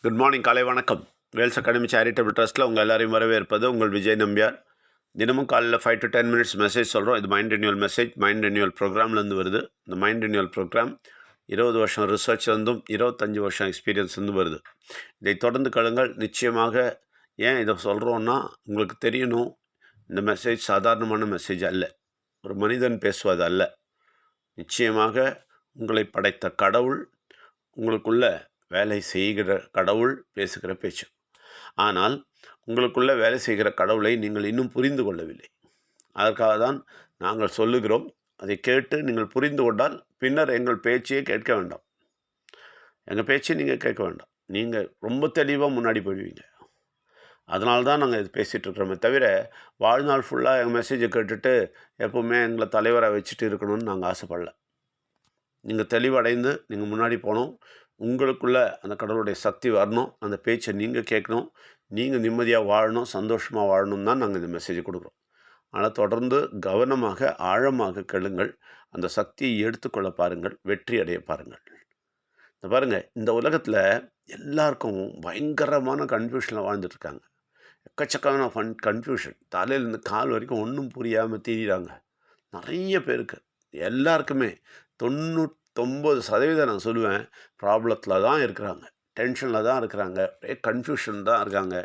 Good morning, காலை வணக்கம். Wales academy charitable ட்ரஸ்ட்டில் உங்கள் எல்லாரையும் வரவேற்பது உங்கள் விஜய் நம்பியார். தினமும் காலையில் 5 to 10 minutes மெசேஜ் சொல்கிறோம். இது mind renewal message, mind renewal ப்ரோக்ராம்லேருந்து வருது. இந்த மைண்ட் ரினியூவல் ப்ரோக்ராம் 20 வருஷம் ரிசர்ச்லேருந்தும் 25 வருஷம் எக்ஸ்பீரியன்ஸ்லேருந்து வருது. இதை தொடர்ந்து கழுங்கள். நிச்சயமாக ஏன் இதை சொல்கிறோன்னா, உங்களுக்கு தெரியணும், இந்த மெசேஜ் சாதாரணமான மெசேஜ் அல்ல, ஒரு மனிதன் பேசுவது அல்ல. நிச்சயமாக உங்களை படைத்த கடவுள், உங்களுக்குள்ள வேலை செய்கிற கடவுள் பேசுகிற பேச்சு. ஆனால் உங்களுக்குள்ள வேலை செய்கிற கடவுளை நீங்கள் இன்னும் புரிந்து கொள்ளவில்லை. அதற்காக தான் நாங்கள் சொல்லுகிறோம். அதை கேட்டு நீங்கள் புரிந்து கொண்டால் பின்னர் எங்கள் பேச்சையே கேட்க வேண்டாம். எங்கள் பேச்சை நீங்கள் கேட்க வேண்டாம். நீங்கள் ரொம்ப தெளிவாக முன்னாடி போயிடுவீங்க. அதனால தான் நாங்கள் இது பேசிகிட்டு இருக்கிறோமே தவிர, வாழ்நாள் ஃபுல்லாக எங்கள் மெசேஜை கேட்டுட்டு எப்போவுமே எங்களை தலைவராக வச்சுட்டு இருக்கணும்னு நாங்கள் ஆசைப்படல. நீங்கள் தெளிவடைந்து நீங்கள் முன்னாடி போகணும். உங்களுக்குள்ளே அந்த கடவுளுடைய சக்தி வரணும். அந்த பேச்சை நீங்கள் கேட்கணும். நீங்கள் நிம்மதியாக வாழணும், சந்தோஷமாக வாழணும் தான் நாங்கள் இந்த மெசேஜை கொடுக்குறோம். ஆனால் தொடர்ந்து கவனமாக ஆழமாக கேளுங்கள். அந்த சக்தியை எடுத்துக்கொள்ள பாருங்கள், வெற்றி அடைய பாருங்கள். இந்த பாருங்கள், இந்த உலகத்தில் எல்லாருக்கும் பயங்கரமான கன்ஃபியூஷனில் வாழ்ந்துட்டுருக்காங்க. எக்கச்சக்கமான கன்ஃபியூஷன், தலையிலேருந்து கால் வரைக்கும் ஒன்றும் புரியாமல் திரிகிறாங்க நிறைய பேருக்கு. எல்லாருக்குமே 99% நான் சொல்லுவேன், ப்ராப்ளத்தில் தான் இருக்கிறாங்க, டென்ஷனில் தான் இருக்கிறாங்க, ஒரே கன்ஃபியூஷன் தான் இருக்காங்க,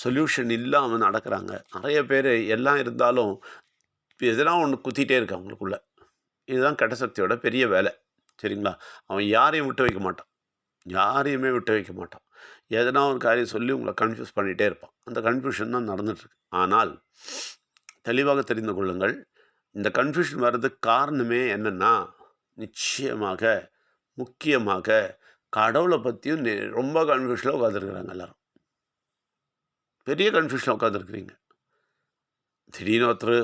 சொல்யூஷன் இல்லாமல் நடக்கிறாங்க. நிறைய பேர் எல்லாம் இருந்தாலும் எதனா ஒன்று குத்திகிட்டே இருக்கு அவங்களுக்குள்ள. இதுதான் கெட்ட சக்தியோட பெரிய வேலை, சரிங்களா? அவன் யாரையும் விட்டு வைக்க மாட்டான், யாரையுமே விட்டு வைக்க மாட்டான். எதனா ஒரு காரியம் சொல்லி உங்களை கன்ஃபியூஸ் பண்ணிகிட்டே இருப்பான். அந்த கன்ஃபியூஷன் தான் நடந்துகிட்ருக்கு. ஆனால் தெளிவாக தெரிந்து கொள்ளுங்கள், இந்த கன்ஃபியூஷன் வர்றதுக்கு காரணமே என்னென்னா, நிச்சயமாக முக்கியமாக கடவுளை பற்றியும் ரொம்ப கன்ஃபியூஷனில் உட்காந்துருக்குறாங்க. எல்லோரும் பெரிய கன்ஃபியூஷனில் உட்காந்துருக்குறீங்க. திடீர்னு ஒருத்தர்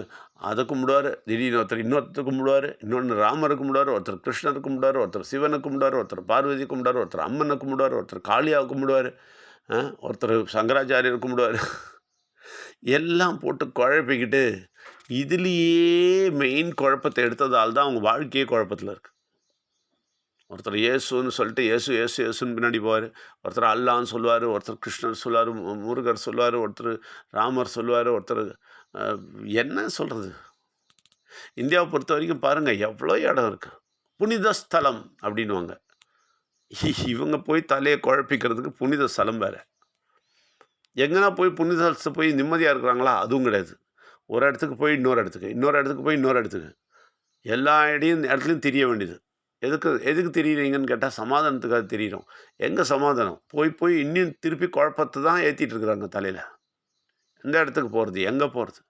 அதை கும்பிடுவார், திடீர்னு ஒருத்தர் இன்னொருத்தர் கும்பிடுவார், இன்னொன்று ராமருக்கு கும்பிடுவார், ஒருத்தர் கிருஷ்ணருக்கு கும்பிடுவார், ஒருத்தர் சிவனுக்கு கும்பிடுவார், ஒருத்தர் பார்வதி கும்பிடுவார், ஒருத்தர் அம்மனை கும்பிடுவார், ஒருத்தர் காளியாவை கும்பிடுவார், ஒருத்தர் சங்கராச்சாரியர் கும்பிடுவார். எல்லாம் போட்டு குழப்பிக்கிட்டு இதுலேயே மெயின் குழப்பத்தை எடுத்ததால் தான் அவங்க வாழ்க்கையே குழப்பத்தில் இருக்குது. ஒருத்தர் இயேசுன்னு சொல்லிட்டு இயேசு இயேசு இயேசுன்னு பின்னாடி போவார், ஒருத்தர் அல்லான்னு சொல்லுவார், ஒருத்தர் கிருஷ்ணர் சொல்லுவார், முருகர் சொல்லுவார், ஒருத்தர் ராமர் சொல்லுவார், ஒருத்தர் என்ன சொல்கிறது. இந்தியாவை பொறுத்த வரைக்கும் பாருங்கள், எவ்வளோ இடம் இருக்குது. புனித ஸ்தலம் அப்படின்வாங்க. இவங்க போய் தலையை குழப்பிக்கிறதுக்கு புனித ஸ்தலம் வேறு. எங்கன்னா போய் புனித ஸ்தலத்தை போய் நிம்மதியாக இருக்கிறாங்களா? அதுவும் கிடையாது. ஒரு இடத்துக்கு போய் இன்னொரு இடத்துக்கு, இன்னொரு இடத்துக்கு போய் இன்னொரு இடத்துக்கு, எல்லா இடத்துலையும் தெரிய வேண்டியது. எதுக்கு தெரியுறீங்கன்னு கேட்டால் சமாதானத்துக்காக தெரியும். எங்கே சமாதானம்? போய் இன்னும் திருப்பி குழப்பத்தை தான் ஏற்றிட்டு இருக்கிறாங்க தலையில். எந்த இடத்துக்கு போகிறது, எங்கே போகிறது?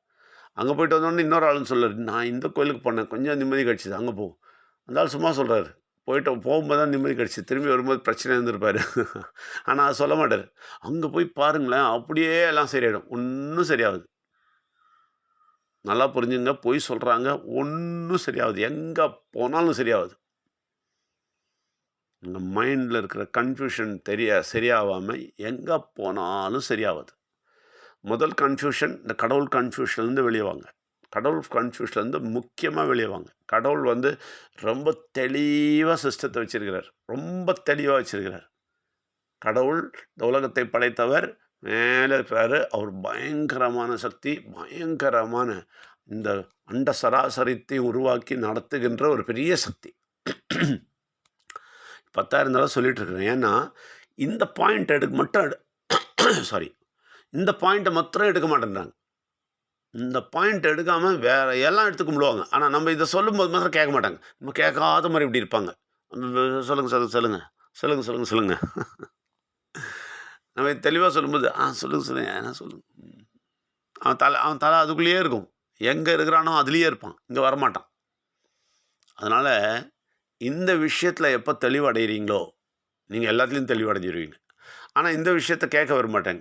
அங்கே போய்ட்டு வந்தோடனே இன்னொரு ஆளுன்னு சொல்கிறார், நான் இந்த கோயிலுக்கு போனேன், கொஞ்சம் நிம்மதி கிடச்சிது, அங்கே போ. அந்த ஆள் சும்மா சொல்கிறாரு, போகும்போது தான் நிம்மதி கிடச்சி, திரும்பி வரும்போது பிரச்சனை இருந்திருப்பார். ஆனால் அதை சொல்ல மாட்டார். அங்கே போய் பாருங்களேன், அப்படியே எல்லாம் சரியாயிடும். ஒன்றும் சரியாகுது. நல்லா புரிஞ்சுங்க, போய் சொல்கிறாங்க, ஒன்றும் சரியாகுது. எங்கே போனாலும் சரியாகுது. உங்கள் மைண்டில் இருக்கிற கன்ஃபியூஷன் சரியாகாமல் எங்கே போனாலும் சரியாகுது. முதல் கன்ஃபியூஷன், இந்த கடவுள் கன்ஃபியூஷன்லேருந்து வெளியே வாங்க. கடவுள் கன்ஃபியூஷன்லேருந்து முக்கியமாக வெளியே வாங்க. கடவுள் ரொம்ப தெளிவாக சிஸ்டத்தை வச்சுருக்கிறார், ரொம்ப தெளிவாக வச்சுருக்கிறார். கடவுள் இந்த உலகத்தை படைத்தவர், மேலே இருக்கிறாரு. அவர் பயங்கரமான சக்தி, பயங்கரமான இந்த அண்ட சராசரத்தை உருவாக்கி நடத்துகின்ற ஒரு பெரிய சக்தி. 10,000 தடவை சொல்லிகிட்டு இருக்கிறேன். ஏன்னா இந்த பாயிண்ட் இந்த பாயிண்ட்டை மாத்திரம் எடுக்க மாட்டேன்றாங்க. இந்த பாயிண்ட் எடுக்காமல் வேறு எல்லாம் எடுத்து கும்பிடுவாங்க. ஆனால் நம்ம இதை சொல்லும்போது மாத்திரம் கேட்க மாட்டாங்க. நம்ம கேட்காத மாதிரி இப்படி இருப்பாங்க. சொல்லுங்கள். நம்ம தெளிவாக சொல்லும்போது சொல்லுங்கள் ஏன்னா சொல்லுங்கள். அவன் தலை அதுக்குள்ளேயே இருக்கும். எங்கே இருக்கிறானோ அதுலேயே இருப்பான், இங்கே வரமாட்டான். அதனால் இந்த விஷயத்தில் எப்போ தெளிவடைகிறீங்களோ நீங்கள் எல்லாத்துலேயும் தெளிவடைஞ்சிருவீங்க. ஆனால் இந்த விஷயத்தை கேட்க வர மாட்டேன்,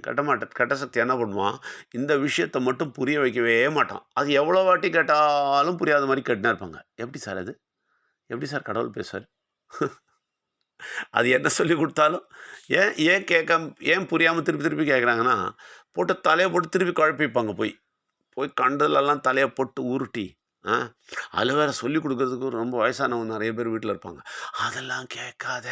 கெட்ட சக்தி என்ன பண்ணுவான், இந்த விஷயத்தை மட்டும் புரிய வைக்கவே மாட்டான். அது எவ்வளோ வாட்டி கேட்டாலும் புரியாத மாதிரி கேட்டுனா இருப்பாங்க. எப்படி சார் அது, எப்படி சார் கடவுள் பேசுவார்? அது என்ன சொல்லி கொடுத்தாலும் ஏன் புரியாமல் திருப்பி கேட்குறாங்கன்னா, தலையை போட்டு திருப்பி குழப்பிப்பாங்க. போய் கண்டதுலலாம் தலையை போட்டு உருட்டி, அதில் வேறு சொல்லிக் கொடுக்கறதுக்கு ரொம்ப வயசானவங்க நிறைய பேர் வீட்டில் இருப்பாங்க. அதெல்லாம் கேட்காத,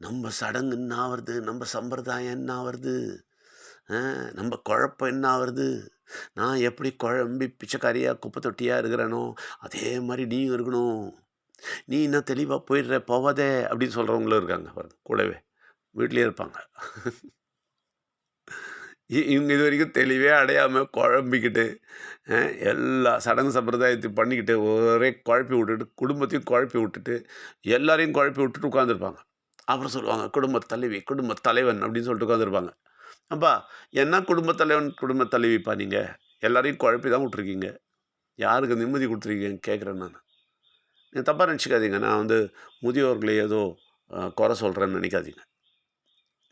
நம்ம சடங்கு என்ன ஆவறது? நம்ம சம்பிரதாயம் என்ன ஆவறது? அ நம்ம குழப்பம் என்ன ஆவறது? நான் எப்படி குழம்பி பிச்சைக்காரியா, குப்பை தொட்டியா இருக்கிறேனோ, அதே மாரி நீயும் இருக்கணும். நீ என்ன தெளிவா போயிடுற, போவாதே அப்படின்னு சொல்றவங்களும் இருக்காங்க பாருங்க கூடவே. வீட்லயே இருப்பாங்க. இவங்க இதுவரைக்கும் தெளிவே அடையாம குழம்பிக்கிட்டு, அ எல்லா சடங்கு சம்பிரதாயத்தையும் பண்ணிக்கிட்டு, ஒரே குழப்பி விட்டுட்டு, குடும்பத்தையும் குழப்பி விட்டுட்டு, எல்லாரையும் குழப்பி விட்டுட்டு உட்காந்துருப்பாங்க. அப்புறம் சொல்லுவாங்க, "குடும்பத் தலைவி, குடும்பத் தலைவன்" அப்படின்னு சொல்லிட்டு உட்காந்துருப்பாங்க. "அப்பா என்ன குடும்பத் தலைவன், குடும்பத் தலைவிப்பா நீங்க? எல்லாரையும் குழப்பி தான் விட்டுருக்கீங்க. யாருக்கு நிம்மதி குடுத்துருக்கீங்கன்னு கேட்குறேன் நானு." நீங்க தப்பா நெனச்சுக்காதீங்க. நான் வந்து முதியோர்களை ஏதோ குறை சொல்றேன்னு நெனைக்காதீங்க.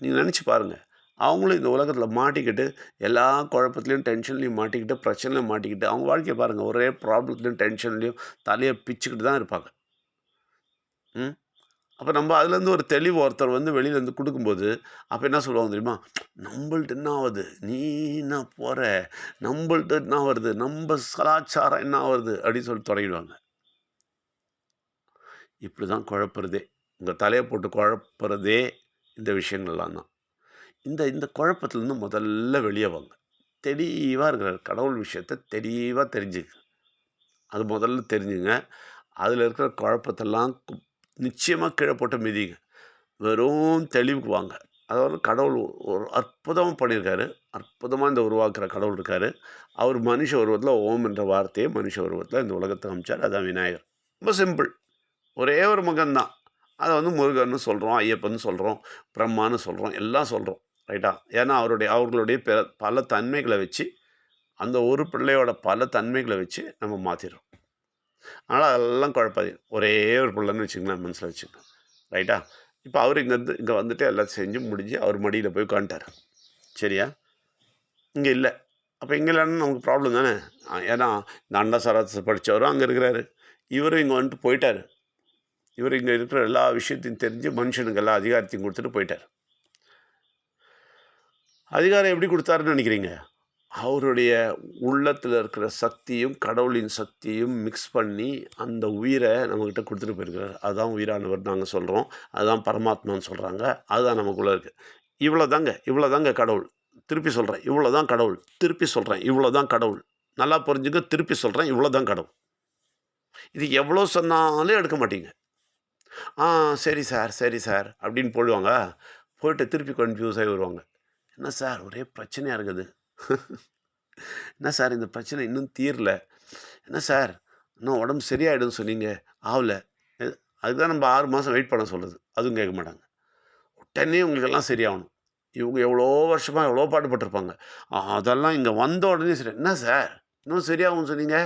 நீங்க நெனச்சு பாருங்க. அவங்களும் இந்த உலகத்தில மாட்டிக்கிட்டு, எல்லா குழப்பத்திலயும், டென்ஷன்லயும் மாட்டிக்கிட்டு, பிரச்சனையில மாட்டிக்கிட்டு, அவங்க வாழ்க்கைய பாருங்க. ஒரே ப்ராப்ளத்திலயும், டென்ஷன்லயும் தலைய பிச்சுக்கிட்டு தான் இருப்பாங்க. ம். அப்ப நம்ம அதுலேருந்து ஒரு தெளிவு ஒருத்தர் வந்து வெளியிலேருந்து குடுக்கும்போது, அப்ப என்ன சொல்லுவாங்க தெரியுமா? "நம்பள்ட்ட என்ன ஆவுது? நீ என்ன போற? நம்பள்ட்ட என்ன வருது? நம்ப கலாச்சாரம் என்ன ஆவுறது?" அப்படின்னு சொல்லிட்டு தொடங்கிடுவாங்க. இப்படி தான் குழப்புறதே. உங்க தலைய போட்டு குழப்புறதே இந்த விஷயங்கள்லாம் தான். இந்த இந்த குழப்பத்திலருந்து முதல்ல வெளிய வாங்க. தெளிவா இருக்கிறாரு. கடவுள் விஷயத்த தெளிவா தெரிஞ்சுக்கங்க. அது முதல்ல தெரிஞ்சுங்க. அதில இருக்கிற குழப்பத்தெல்லாம் நிச்சயமா கீழ போட்டு மிதிங்க. வெறும் தெளிவுக்கு வாங்க. அதாவது கடவுள் ஒரு அற்புதமா பண்ணியிருக்காரு. அற்புதமா இந்த உருவாக்குற கடவுள் இருக்காரு. அவர் மனுஷ உருவத்தில ஓம் என்ற வார்த்தைய மனுஷ உருவத்தில இந்த உலகத்துக்கு அனுப்பிச்சார். அதான் விநாயகர். ரொம்ப சிம்பிள். ஒரே ஒரு மகன் தான். அத வந்து முருகன்னு சொல்றோம், ஐயப்பன்னு சொல்றோம், பிரம்மான்னு சொல்றோம், எல்லாம் சொல்றோம். ரைட்டா? ஏன்னா அவர்களுடைய பல தன்மைகள வச்சு, அந்த ஒரு பிள்ளையோட பல தன்மைகள வச்சு நம்ம மாத்திர்றோம். அதனால அதெல்லாம் குழப்பாதீங்க. ஒரே ஒரு புள்ளன்னு வச்சுக்கங்களேன், மனசுல வச்சுக்கங்க. ரைட்டா? இப்ப அவரு இங்க வந்துட்டு எல்லாம் செஞ்சு முடிஞ்சு, அவர் மடியில போய் உட்காந்துட்டாரு. சரியா? இங்க இல்ல. அப்ப இங்க இல்லன்னா நமக்கு ப்ராப்ளம் தானே! ஏன்னா, இந்த அண்ட சராசர படிச்சவரும் அங்க இருக்கிறாரு. இவரும் இங்க வந்துட்டு போயிட்டாரு. இவரு இங்க இருக்கிற எல்லா விஷயத்தையும் தெரிஞ்சு மனுஷனுக்கு எல்லா அதிகாரத்தையும் குடுத்துட்டு போயிட்டாரு. அதிகாரம் எப்படி குடுத்தாருன்னு நெனைக்கிறீங்க? அவருடைய உள்ளத்துல இருக்கிற சக்தியும், கடவுளின் சக்தியும் மிக்ஸ் பண்ணி, அந்த உயிர நம்மகிட்ட குடுத்துட்டு போயிருக்கிறாரு. அதான் உயிரானவர்ன்னு நாங்க சொல்றோம். அதுதான் பரமாத்மான்னு சொல்றாங்க. அதுதான் நமக்குள்ள இருக்கு. இவ்வளோதாங்க கடவுள். திருப்பி சொல்றேன். இவ்வளோதான் கடவுள். திருப்பி சொல்றேன். இவ்வளோதான் கடவுள். நல்லா புரிஞ்சுங்க. திருப்பி சொல்றேன். இவ்வளோதான் கடவுள். இது எவ்வளோ சொன்னாலும் எடுக்க மாட்டீங்க. "ஆ சரி சார், சரி சார்" அப்படின்னு போடுவாங்க. போயிட்டு திருப்பி கன்ஃப்யூஸ் ஆயி வருவாங்க. "என்ன சார் ஒரே பிரச்சனையா இருக்குது. என்ன சார் இந்த பிரச்சனை இன்னும் தீரல. என்ன சார் இன்னும் உடம்பு சரியாயிடும்னு சொன்னீங்க. ஆவல. எ அதுக்கு தான் நம்ம 6 மாசம் வெயிட் பண்ண சொல்றது." அதுவும் கேட்க மாட்டாங்க. உடனே உங்களுக்கெல்லாம் சரியாகணும். இவங்க எவ்வளோ வருஷமா எவ்வளோ பாடுபட்டுருப்பாங்க. அதெல்லாம் இங்க வந்த உடனே சரி "என்ன சார் இன்னும் சரியாகும்னு சொன்னீங்க?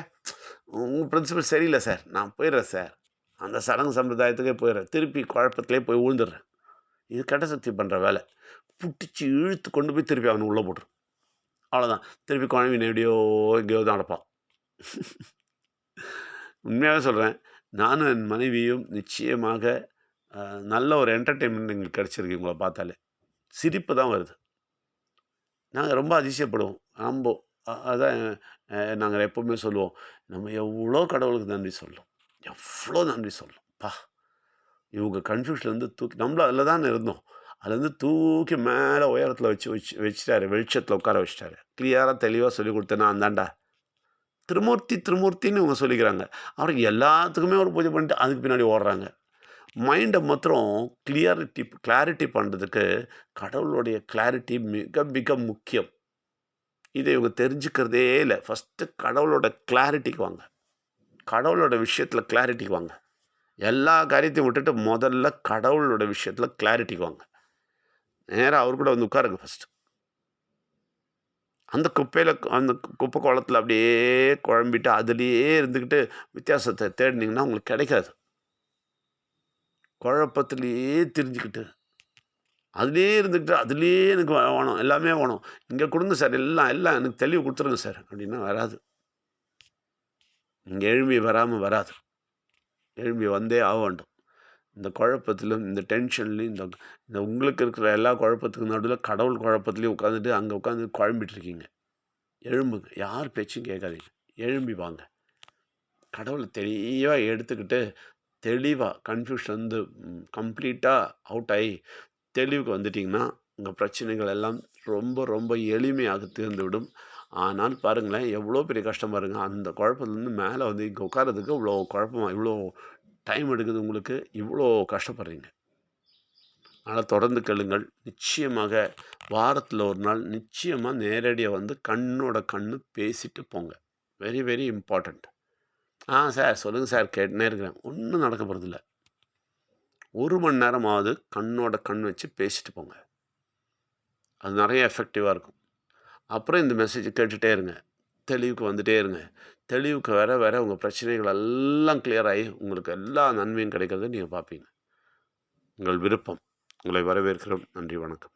உங்க பிரின்சிபல் சரியில்ல சார். நான் போயிடுறேன் சார். அந்த சடங்கு சம்பிரதாயத்துக்கே போயிடுறேன். திருப்பி குழப்பத்திலே போய் விழுந்துடுறேன்." இது கெட்ட சக்தி பண்ற வேல. புடிச்சு இழுத்து கொண்டு போய் திருப்பி அவன உள்ள போட்டுரும். அவ்வளோதான். திருப்பி குழம்பின்னு எப்படியோ எங்கேயோ தான் நடப்பான். உண்மையாவே சொல்றேன். நானும் என் மனைவியும் நிச்சயமாக அ நல்ல ஒரு என்டர்டெயின்மென்ட் எங்களுக்கு கிடைச்சிருக்கு இவங்கள பார்த்தாலே. சிரிப்பு தான் வருது. நாங்க ரொம்ப அதிசயப்படுவோம். நம்போ அதான் நாங்க எப்பவுமே சொல்லுவோம். நம்ம எவ்வளோ கடவுளுக்கு நன்றி சொல்லணும். எவ்வளோ நன்றி சொல்லணும். அப்பா! இவங்க கன்ஃப்யூஷன்லேருந்து தூக்கி நம்மளும் அதில தானே இருந்தோம். அதுலேருந்து தூக்கி மேல உயரத்தில வச்சுட்டாரு. வெளிச்சத்தில உட்கார வச்சுட்டாரு. கிளியரா தெளிவா சொல்லிக் குடுத்தேன் நான் தான்டா. திருமூர்த்தி, திருமூர்த்தின்னு இவங்க சொல்லிக்கிறாங்க. அவருக்கு எல்லாத்துக்குமே ஒரு பூஜை பண்ணிட்டு அதுக்கு பின்னாடி ஓடுறாங்க. மைண்ட மாத்திரம் கிளாரிட்டி பண்றதுக்கு கடவுளுடைய கிளாரிட்டி மிக மிக முக்கியம். இத இவங்க தெரிஞ்சுக்கிறதே இல்ல. ஃபர்ஸ்ட்டு கடவுளோட கிளாரிட்டிக்கு வாங்க. கடவுளோட விஷயத்தில கிளாரிட்டிக்கு வாங்க. எல்லா காரியத்தையும் விட்டுட்டு முதல்ல கடவுளோட விஷயத்தில கிளாரிட்டிக்கு வாங்க. நேரா அவரு கூட வந்து உட்காருங்க ஃபர்ஸ்ட்டு. அந்த குப்பை கோளத்தில அப்படியே குழம்பிட்டு, அதிலேயே இருந்துகிட்டு வித்தியாசத்த தேடுனீங்கன்னா உங்களுக்கு கிடைக்காது. குழப்பத்திலேயே திரிஞ்சுக்கிட்டு, அதிலேயே இருந்துகிட்டு, அதிலேயே எனக்கு வேணும், எல்லாமே வேணும். இங்க குடுங்க சார், எல்லாம் எல்லாம் எனக்கு தெளிவு குடுத்துருங்க சார் அப்படின்னா வராது. இங்க எழும்பி வராம வராது. எழும்பி வந்தே ஆக வேண்டும். இந்த குழப்பத்திலும், இந்த டென்ஷன்லயும், இந்த இந்த உங்களுக்கு இருக்கிற எல்லா குழப்பத்துக்கும் நடுவுல கடவுள் குழப்பத்திலயும் உட்காந்துட்டு, அங்க உட்காந்து குழம்பிட்டு இருக்கீங்க. எழும்புங்க. யார் பேச்சையும் கேட்காதீங்க. எழும்பி வாங்க. கடவுள தெளிவா எடுத்துக்கிட்டு, தெளிவா கன்ஃப்யூஷன்லேருந்து கம்ப்ளீட்டாக அவுட் ஆகி தெளிவுக்கு வந்துட்டிங்கன்னா, உங்கள் பிரச்சனைகள் எல்லாம் ரொம்ப ரொம்ப எளிமையாக தீர்ந்துவிடும். ஆனால் பாருங்களேன், எவ்வளோ பெரிய கஷ்டம் பாருங்க. அந்த குழப்பத்துலேருந்து மேலே வந்து இங்கே உட்கார்றதுக்கு இவ்வளோ குழப்பமா, இவ்வளோ டைம் எடுக்குது உங்களுக்கு, இவ்வளோ கஷ்டப்படுறீங்க. அதனால் தொடர்ந்து கேளுங்கள். நிச்சயமாக வாரத்தில ஒரு நாள் நிச்சயமா நேரடியா வந்து கண்ணோட கண்ணு பேசிட்டு போங்க. Very very important. சார் சொல்லுங்க சார் கேட்டுன்னே இருக்கிறேன். ஒண்ணும் நடக்க போறதில்ல. 1 மணி நேரமாவது கண்ணோட கண் வச்சு பேசிட்டு போங்க. அது நெறைய எஃபெக்டிவா இருக்கும். அப்புறம் இந்த மெசேஜ கேட்டுட்டே இருங்க. தெளிவுக்கு வந்துட்டே இருங்க. தெளிவுக்கு வர வர உங்க பிரச்சனைகள் எல்லாம் கிளியர் ஆயி, உங்களுக்கு எல்லா நன்மையும் கிடைக்கிறத நீங்க பார்ப்பீங்க. உங்கள் விருப்பம். உங்களை வரவேற்கிறோம். நன்றி, வணக்கம்.